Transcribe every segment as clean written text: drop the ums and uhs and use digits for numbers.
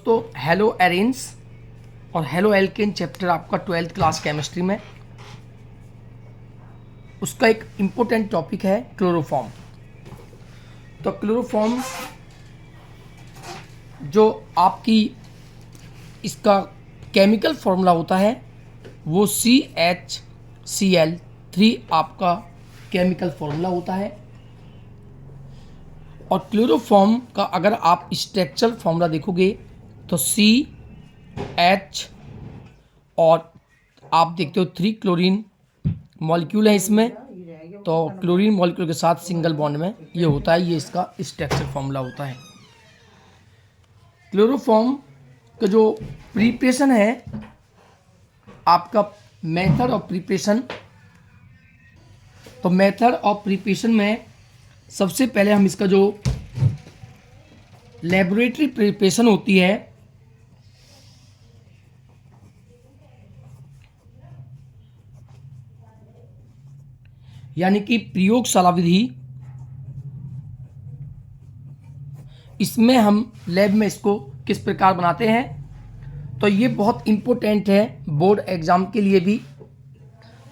तो hello arenes और halo alkane chapter आपका 12th क्लास केमिस्ट्री में उसका एक इम्पोर्टेंट टॉपिक है क्लोरोफॉर्म। तो क्लोरोफॉर्म जो आपकी इसका केमिकल फॉर्मूला होता है वो CH3 आपका केमिकल फॉर्मूला होता है। और क्लोरोफॉर्म का अगर आप स्ट्रक्चरल फॉर्मूला देखोगे तो CH और आप देखते हो 3 क्लोरीन मॉलिक्यूल है इसमें, तो क्लोरीन मॉलिक्यूल के साथ सिंगल बॉन्ड में ये होता है, ये इसका स्ट्रक्चर फॉर्मूला होता है। क्लोरोफॉर्म का जो प्रिपरेशन है आपका मेथड ऑफ प्रिपरेशन, तो मेथड ऑफ प्रिपरेशन में सबसे पहले हम इसका जो लेबोरेटरी प्रिपरेशन होती है यानी कि प्रयोगशाला विधि, इसमें हम लैब में इसको किस प्रकार बनाते हैं, तो ये बहुत इम्पोर्टेंट है बोर्ड एग्जाम के लिए भी।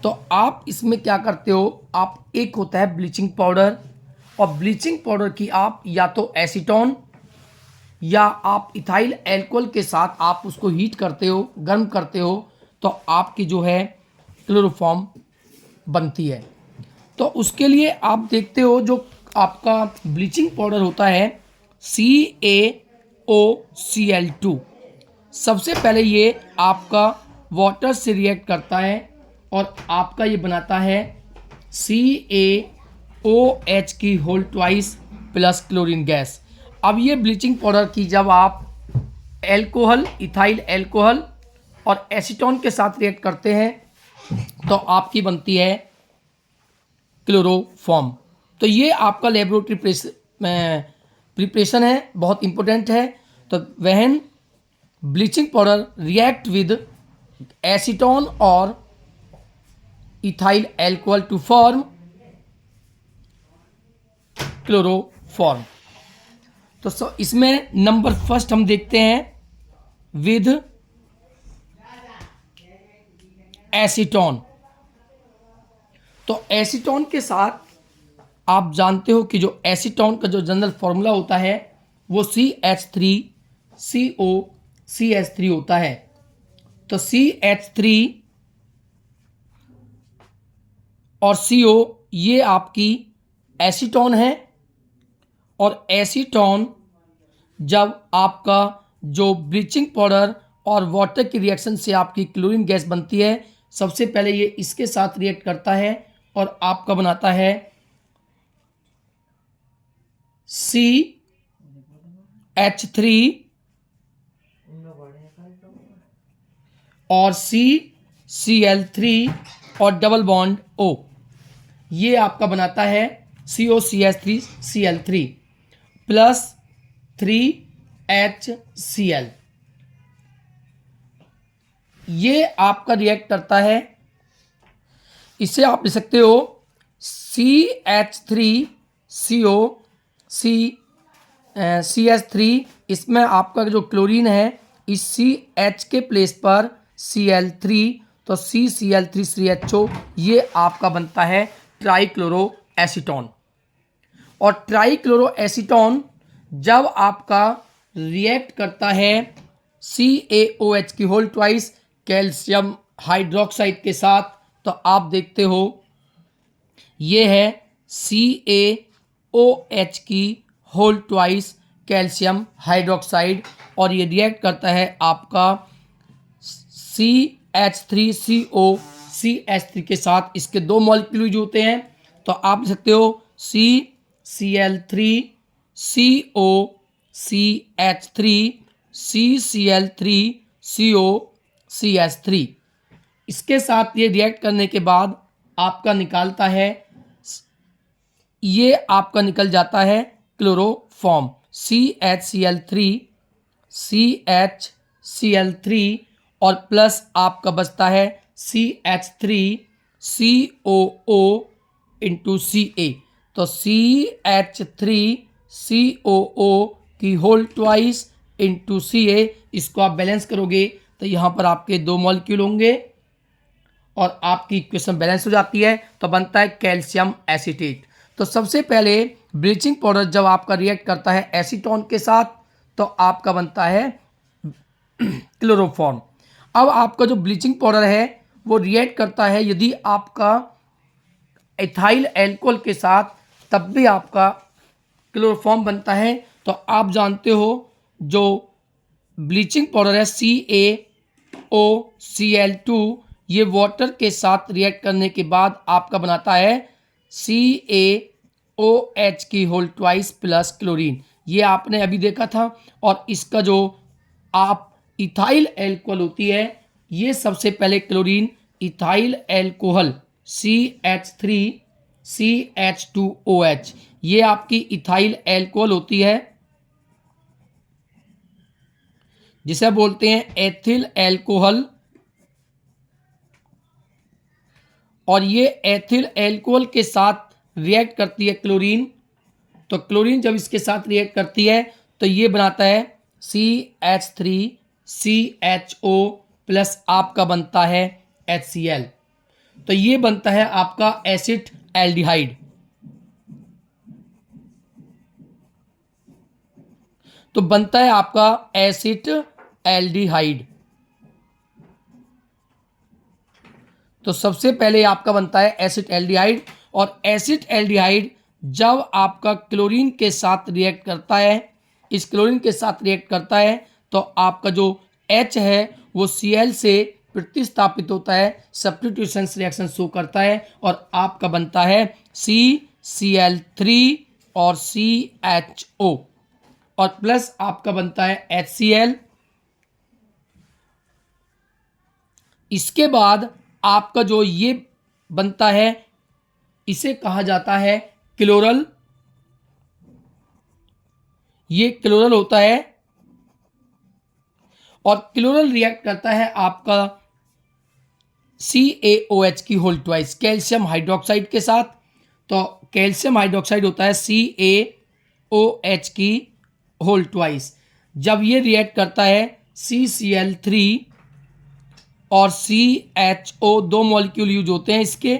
तो आप इसमें क्या करते हो, आप एक होता है ब्लीचिंग पाउडर, और ब्लीचिंग पाउडर की आप या तो एसीटोन या आप इथाइल एल्कोहल के साथ आप उसको हीट करते हो, गर्म करते हो, तो आपकी जो है क्लोरोफॉर्म बनती है। तो उसके लिए आप देखते हो जो आपका ब्लीचिंग पाउडर होता है CaOCl2, सबसे पहले ये आपका वाटर से रिएक्ट करता है और आपका ये बनाता है CaOH की whole twice plus chlorine gas. अब ये ब्लीचिंग पाउडर की जब आप एल्कोहल, इथाइल एल्कोहल और एसीटोन के साथ रिएक्ट करते हैं तो आपकी बनती है क्लोरोफॉर्म। तो ये आपका लेबोरेटरी प्रिपरेशन है, बहुत इंपॉर्टेंट है। तो when bleaching powder react with acetone और ethyl alcohol to form chloroform. तो इसमें नंबर फर्स्ट हम देखते हैं विद एसीटोन। तो एसीटोन के साथ आप जानते हो कि जो एसीटोन का जो जनरल फॉर्मूला होता है वो CH3COCH3 होता है। तो CH3 और CO ये आपकी एसीटोन है, और एसीटोन जब आपका जो ब्लीचिंग पाउडर और वाटर की रिएक्शन से आपकी क्लोरीन गैस बनती है, सबसे पहले ये इसके साथ रिएक्ट करता है और आपका बनाता है CH3 और CCl3 और डबल बॉन्ड O, ये आपका बनाता है COCH3Cl3 प्लस 3HCl। ये आपका रिएक्ट करता है, इसे आप लिख सकते हो CH3COCH3। इसमें आपका जो क्लोरीन है इस CH के प्लेस पर Cl3, तो CCl3CHO, ये आपका बनता है ट्राइक्लोरो एसीटोन। और ट्राइक्लोरो एसीटोन जब आपका रिएक्ट करता है CaOH की होल ट्वाइस कैल्शियम हाइड्रोक्साइड के साथ, तो आप देखते हो ये है CaOH की होल ट्वाइस कैल्शियम हाइड्रोक्साइड, और ये रिएक्ट करता है आपका CH3COCH3 के साथ। इसके दो मॉलिक्यूल यूज होते हैं, तो आप लिख सकते हो CCl3COCH3 CCl3COCH3। इसके साथ ये रिएक्ट करने के बाद आपका निकालता है, ये आपका निकल जाता है क्लोरोफॉर्म CHCl3 और प्लस आपका बचता है CH3COO इंटू Ca। तो CH3COO की होल ट्वाइस इंटू Ca, इसको आप बैलेंस करोगे तो यहाँ पर आपके 2 मॉलिक्यूल होंगे और आपकी इक्वेशन बैलेंस हो जाती है, तो बनता है कैल्शियम एसीटेट। तो सबसे पहले ब्लीचिंग पाउडर जब आपका रिएक्ट करता है एसीटोन के साथ तो आपका बनता है क्लोरोफॉर्म। अब आपका जो ब्लीचिंग पाउडर है वो रिएक्ट करता है यदि आपका एथाइल एल्कोहल के साथ, तब भी आपका क्लोरोफॉर्म बनता है। तो आप जानते हो जो ब्लीचिंग पाउडर है CaOCl2, ये वाटर के साथ रिएक्ट करने के बाद आपका बनाता है CaOH की होल ट्वाइस प्लस क्लोरीन, ये आपने अभी देखा था। और इसका जो आप इथाइल एल्कोहल होती है, ये सबसे पहले क्लोरीन इथाइल एल्कोहल CH3CH2OH, ये आपकी इथाइल एल्कोहल होती है जिसे बोलते हैं एथिल एल्कोहल। और ये एथिल एल्कोहल के साथ रिएक्ट करती है क्लोरीन, तो क्लोरीन जब इसके साथ रिएक्ट करती है तो ये बनाता है CH3CHO प्लस आपका बनता है HCl, तो ये बनता है आपका एसिड एल्डिहाइड। तो बनता है आपका एसिड एल्डिहाइड। तो सबसे पहले आपका बनता है एसिड एल्डिहाइड, और एसिड एल्डिहाइड जब आपका क्लोरीन के साथ रिएक्ट करता है, इस क्लोरीन के साथ रिएक्ट करता है, तो आपका जो H है वो Cl से प्रतिस्थापित होता है, सब्स्टिट्यूशन रिएक्शन शो करता है, और आपका बनता है CCl3 और CHO, और प्लस आपका बनता है HCl। इसके बाद आपका जो ये बनता है इसे कहा जाता है क्लोरल, ये क्लोरल होता है, और क्लोरल रिएक्ट करता है आपका CaOH की होल ट्वाइस कैल्शियम हाइड्रोक्साइड के साथ। तो कैल्शियम हाइड्रोक्साइड होता है CaOH की होल ट्वाइस, जब ये रिएक्ट करता है CCl3 और CHO, 2 मॉलिक्यूल यूज होते हैं इसके,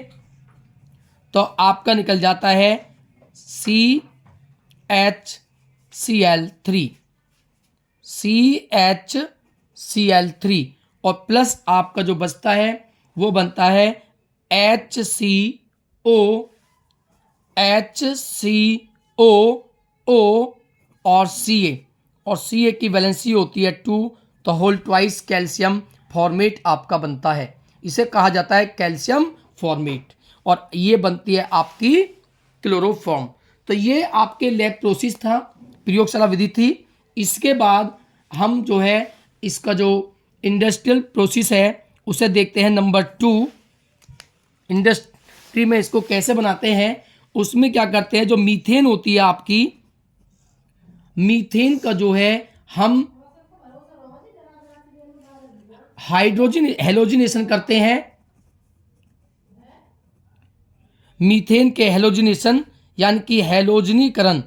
तो आपका निकल जाता है CHCl3 और प्लस आपका जो बचता है वो बनता है HCO और Ca, और Ca की वैलेंसी होती है 2, तो होल ट्वाइस कैल्शियम फॉर्मेट आपका बनता है, इसे कहा जाता है कैल्शियम फॉर्मेट, और ये बनती है आपकी क्लोरोफॉर्म। तो ये आपके लैब प्रोसेस था, प्रयोगशाला विधि थी। इसके बाद हम जो है इसका जो इंडस्ट्रियल प्रोसेस है उसे देखते हैं। नंबर 2, इंडस्ट्री में इसको कैसे बनाते हैं। उसमें क्या करते हैं, जो मीथेन होती है आपकी, मीथेन का जो है हम हेलोजिनेशन करते हैं। मीथेन के हेलोजिनेशन यानी कि हेलोजनीकरण,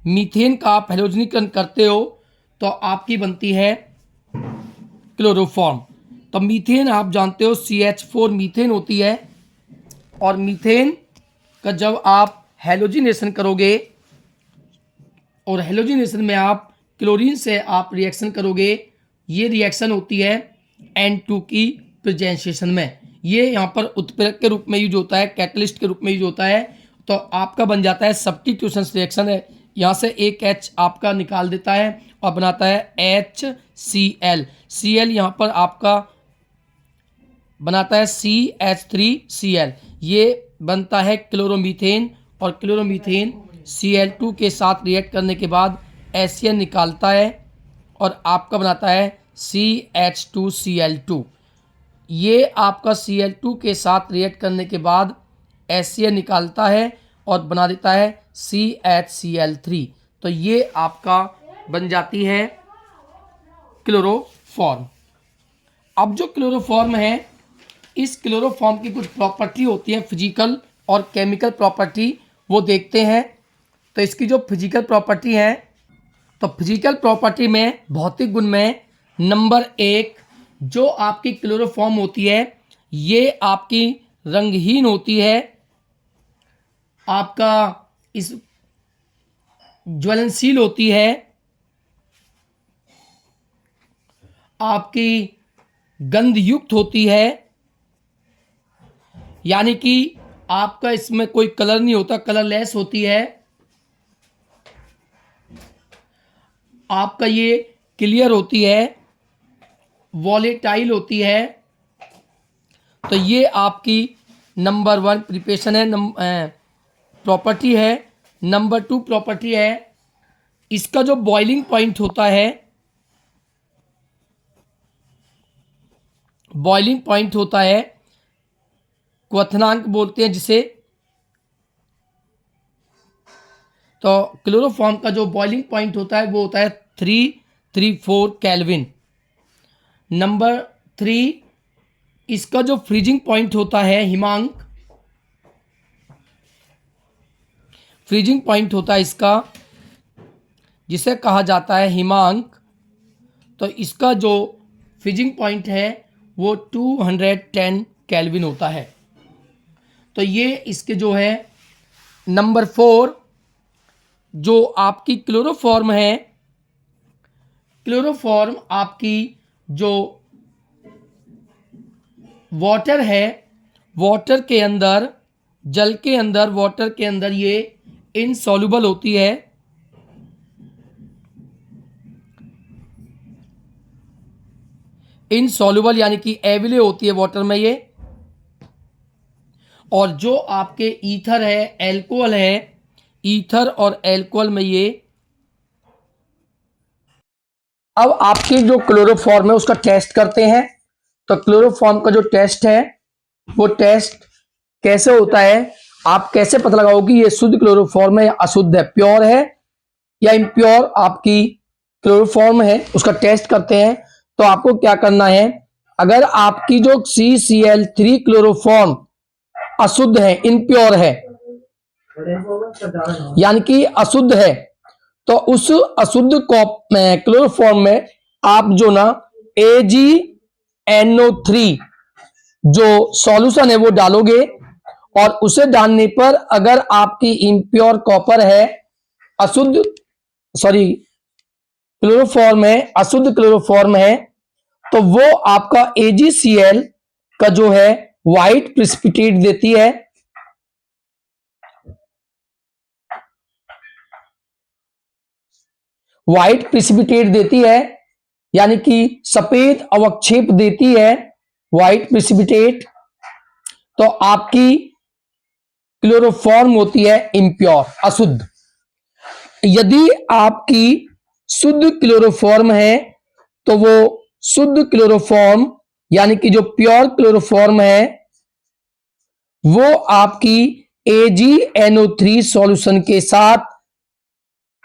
मीथेन का आप हेलोजनीकरण करते हो तो आपकी बनती है क्लोरोफॉर्म। तो मीथेन आप जानते हो CH4 मीथेन होती है, और मीथेन का जब आप हेलोजिनेशन करोगे और हेलोजिनेशन में आप क्लोरीन से आप रिएक्शन करोगे, ये रिएक्शन होती है N2 की प्रेजेंटेशन में। ये यहाँ पर उत्प्रेरक के रूप में यूज होता है, कैटलिस्ट के रूप में यूज होता है। तो आपका बन जाता है सब्स्टिट्यूशन रिएक्शन है, यहाँ से एक H आपका निकाल देता है और बनाता है HCl। Cl यहाँ पर आपका बनाता है CH3Cl, ये बनता है क्लोरोमीथेन, और क्लोरोमीथेन Cl2 के साथ रिएक्ट करने के बाद HCl निकालता है और आपका बनाता है CH2Cl2। ये आपका Cl2 के साथ रिएक्ट करने के बाद HCl निकालता है और बना देता है CHCl3। तो ये आपका बन जाती है क्लोरोफॉर्म। अब जो क्लोरोफॉर्म है, इस क्लोरोफॉर्म की कुछ प्रॉपर्टी होती है, फिजिकल और केमिकल प्रॉपर्टी, वो देखते हैं। तो इसकी जो फिजिकल प्रॉपर्टी है तो फिजिकल प्रॉपर्टी में, भौतिक गुण में नंबर 1 जो आपकी क्लोरोफॉर्म होती है ये आपकी रंगहीन होती है, आपका इस ज्वलनशील होती है, आपकी गंध युक्त होती है, यानी कि आपका इसमें कोई कलर नहीं होता, कलरलेस होती है, आपका ये क्लियर होती है, वॉलेटाइल होती है। तो ये आपकी नंबर 1 प्रिपरेशन है, प्रॉपर्टी है। नंबर 2 प्रॉपर्टी है इसका जो बॉइलिंग पॉइंट होता है, बॉइलिंग पॉइंट होता है, क्वथनांक बोलते हैं जिसे। तो क्लोरोफॉर्म का जो बॉइलिंग पॉइंट होता है वो होता है 334 केल्विन। नंबर 3 इसका जो फ्रीजिंग पॉइंट होता है, हिमांक, फ्रीजिंग पॉइंट होता है इसका जिसे कहा जाता है हिमांक। तो इसका जो फ्रीजिंग पॉइंट है वो 210 केल्विन होता है। तो ये इसके जो है नंबर 4 जो आपकी क्लोरोफॉर्म है, क्लोरोफॉर्म आपकी जो वाटर है, वाटर के अंदर, जल के अंदर, वाटर के अंदर ये इनसॉल्युबल होती है, इनसॉल्युबल यानी कि एविले होती है वाटर में ये। और जो आपके ईथर है, एल्कोहल है, ईथर और एल्कोहल में ये। अब आपकी जो क्लोरोफॉर्म है उसका टेस्ट करते हैं। तो क्लोरोफॉर्म का जो टेस्ट है वो टेस्ट कैसे होता है, आप कैसे पता लगाओगे कि ये शुद्ध क्लोरोफॉर्म है या अशुद्ध है, प्योर है या इम्प्योर आपकी क्लोरोफॉर्म है, उसका टेस्ट करते हैं। तो आपको क्या करना है, अगर आपकी जो CCl3 क्लोरोफॉर्म अशुद्ध है, इम्प्योर है, यानी कि अशुद्ध है, तो उस अशुद्ध क्लोरोफॉर्म में आप जो ना AgNO3 जो सॉल्यूशन है वो डालोगे। और उसे डालने पर अगर आपकी इम्प्योर कॉपर है, अशुद्ध क्लोरोफॉर्म है, अशुद्ध क्लोरोफॉर्म है, तो वो आपका AgCl का जो है व्हाइट प्रिसिपिटेट देती है। व्हाइट प्रिसिपिटेट देती है यानी कि सफेद अवक्षेप देती है, व्हाइट प्रिसिपिटेट। तो आपकी क्लोरोफॉर्म होती है इम्प्योर, अशुद्ध। यदि आपकी शुद्ध क्लोरोफॉर्म है तो वो शुद्ध क्लोरोफॉर्म यानी कि जो प्योर क्लोरोफॉर्म है वो आपकी AgNO3 सॉल्यूशन के साथ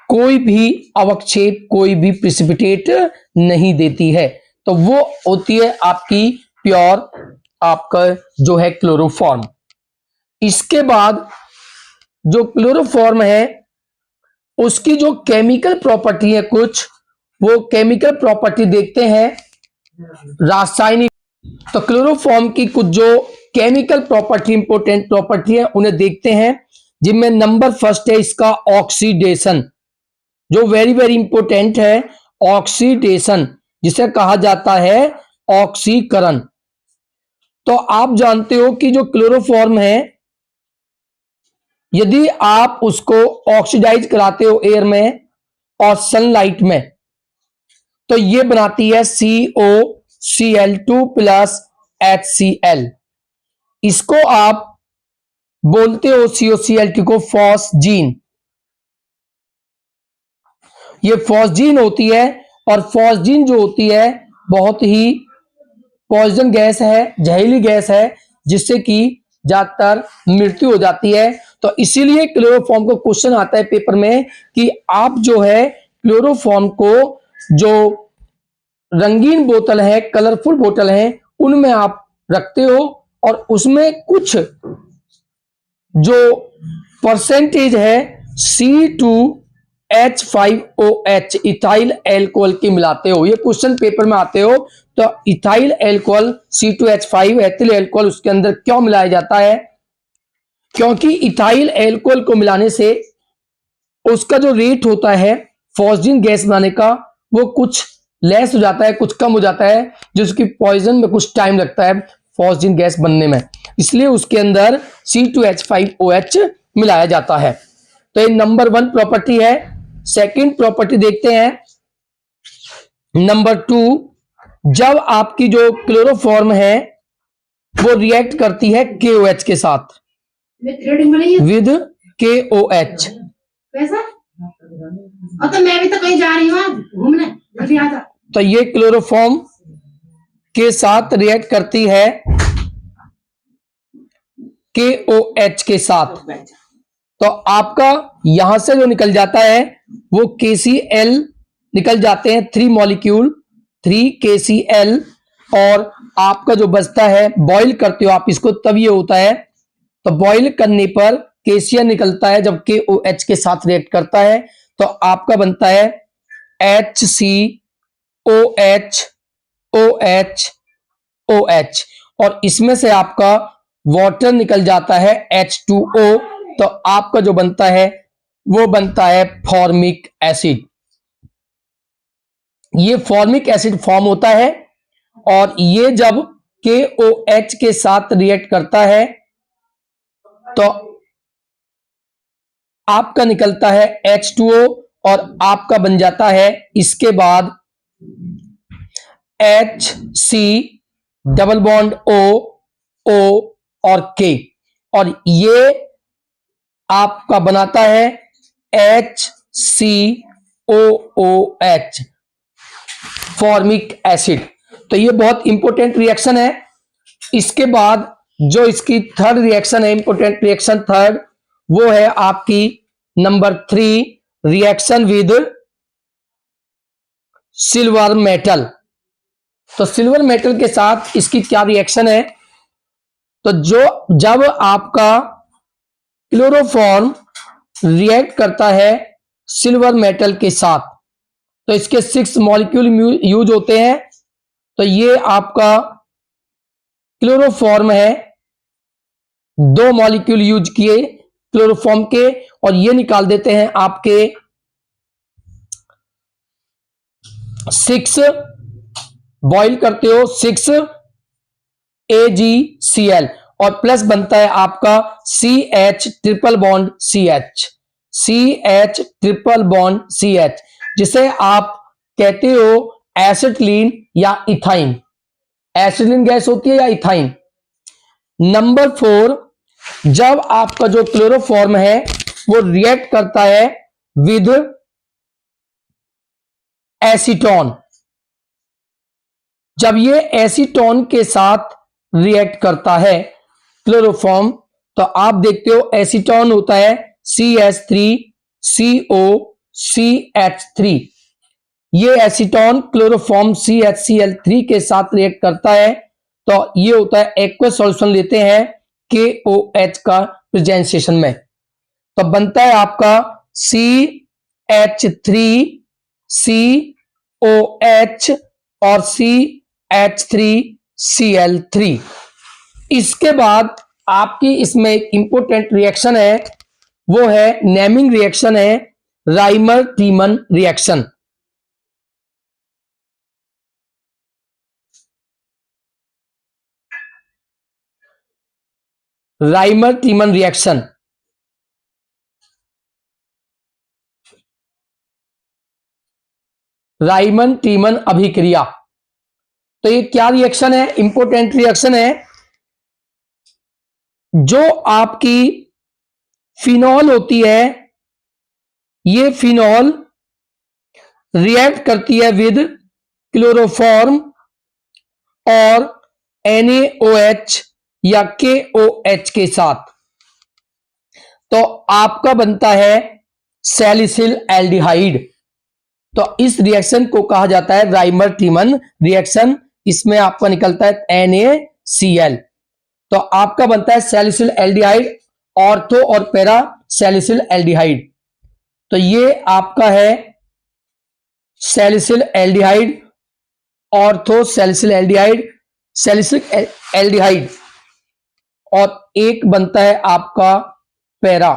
कोई भी अवक्षेप, कोई भी प्रिसिपिटेट नहीं देती है। तो वो होती है आपकी प्योर, आपका जो है क्लोरोफॉर्म। इसके बाद जो क्लोरोफॉर्म है उसकी जो केमिकल प्रॉपर्टी है कुछ, वो केमिकल प्रॉपर्टी देखते हैं, रासायनिक। तो क्लोरोफॉर्म की कुछ जो केमिकल प्रॉपर्टी, इंपॉर्टेंट प्रॉपर्टी है, उन्हें देखते हैं, जिनमें नंबर 1 है इसका ऑक्सीडेशन, जो वेरी वेरी इंपॉर्टेंट है, ऑक्सीडेशन, जिसे कहा जाता है ऑक्सीकरण। तो आप जानते हो कि जो क्लोरोफॉर्म है यदि आप उसको ऑक्सीडाइज कराते हो एयर में और सनलाइट में तो ये बनाती है COCl2 प्लस HCl। इसको आप बोलते हो COCl2 को फॉस्जीन। ये फॉस्जीन होती है और फॉस्जीन जो होती है बहुत ही पॉइजन गैस है, जहरीली गैस है, जिससे कि ज्यादातर मृत्यु हो जाती है। तो इसीलिए क्लोरोफॉर्म को क्वेश्चन आता है पेपर में कि आप जो है क्लोरोफॉर्म को जो रंगीन बोतल है, कलरफुल बोतल है, उनमें आप रखते हो और उसमें कुछ जो परसेंटेज है C2 H5OH इथाइल एल्कोहल की मिलाते हो, ये क्वेश्चन पेपर में आते हो, तो ethyl alcohol C2H5 ethyl alcohol उसके अंदर क्यों मिलाया जाता है? क्योंकि इथाइल एल्कोहल को मिलाने से उसका जो रेट होता है फॉस्फिन गैस बनाने का वो कुछ लेस हो जाता है, कुछ कम हो जाता है, जिसकी पॉइजन में कुछ टाइम लगता है फॉस्फिन गैस बनने में, इसलिए उसके अंदर C2H5OH मिलाया जाता है। तो ये नंबर 1 प्रॉपर्टी है। सेकंड प्रॉपर्टी देखते हैं, नंबर 2, जब आपकी जो क्लोरोफॉर्म है वो रिएक्ट करती है KOH के साथ, विद KOH। तो मैं भी तो कहीं जा रही हूँ घूमने, जल्दी आ जा। तो ये क्लोरोफॉर्म के साथ रिएक्ट करती है KOH के साथ, तो आपका यहां से जो निकल जाता है वो KCl निकल जाते हैं, 3 मॉलिक्यूल 3 KCl, और आपका जो बचता है बॉईल करते हो आप इसको तब ये होता है, तो बॉईल करने पर KCl निकलता है जब KOH के साथ रिएक्ट करता है, तो आपका बनता है HCOH OH OH, और इसमें से आपका वाटर निकल जाता है H2O, तो आपका जो बनता है वो बनता है फॉर्मिक एसिड। ये फॉर्मिक एसिड फॉर्म होता है, और ये जब KOH के साथ रिएक्ट करता है तो आपका निकलता है H2O, और आपका बन जाता है इसके बाद HC डबल बॉन्ड O और K, और ये आपका बनाता है HCOOH फॉर्मिक एसिड। तो ये बहुत इंपॉर्टेंट रिएक्शन है। इसके बाद जो इसकी थर्ड रिएक्शन है, इंपॉर्टेंट रिएक्शन थर्ड, वो है आपकी number 3, reaction with silver metal. तो सिल्वर मेटल के साथ इसकी क्या रिएक्शन है? तो जब आपका क्लोरोफॉर्म रिएक्ट करता है सिल्वर मेटल के साथ, तो इसके 6 मॉलिक्यूल यूज होते हैं, तो ये आपका क्लोरोफॉर्म है, 2 मॉलिक्यूल यूज किए क्लोरोफॉर्म के, और ये निकाल देते हैं आपके 6, बॉईल करते हो 6 AgCl, और प्लस बनता है आपका CH ट्रिपल बॉन्ड CH, जिसे आप कहते हो एसिटिलीन या इथाइन। एसिटिलीन गैस होती है या इथाइन। नंबर 4, जब आपका जो क्लोरोफॉर्म है वो रिएक्ट करता है विद एसीटोन, जब ये एसीटोन के साथ रिएक्ट करता है क्लोरोफॉर्म, तो आप देखते हो एसीटोन होता है CH3COCH3, ये एसीटोन क्लोरोफॉर्म CHCl3 के साथ रिएक्ट करता है, तो ये होता है एक्वस सॉल्यूशन लेते हैं KOH का प्रेजेंटेशन में, तो बनता है आपका CH3COH और CH3Cl3। इसके बाद आपकी इसमें एक इंपॉर्टेंट रिएक्शन है, वो है नेमिंग रिएक्शन है, Rymer टीमन reaction. Rymer टीमन reaction, Riemann टीमन अभिक्रिया। तो ये क्या रिएक्शन है? इंपॉर्टेंट रिएक्शन है। जो आपकी फिनॉल होती है, ये फिनॉल रिएक्ट करती है विद क्लोरोफॉर्म और NaOH या KOH के साथ, तो आपका बनता है सैलिसिल एल्डिहाइड। तो इस रिएक्शन को कहा जाता है राइमर टीमन रिएक्शन। इसमें आपका निकलता है NaCl, तो आपका बनता है सैलिसिल एल्डिहाइड, ऑर्थो और पैरा सैलिसिल एल्डिहाइड। तो ये आपका है salicyl aldehyde, ortho salicyl aldehyde, salicylic aldehyde, और एक बनता है आपका पैरा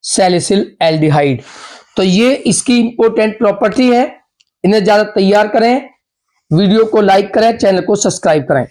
सैलिसिल एल्डिहाइड। तो ये इसकी इंपॉर्टेंट प्रॉपर्टी है। इन्हें ज्यादा तैयार करें, वीडियो को लाइक करें, चैनल को सब्सक्राइब करें।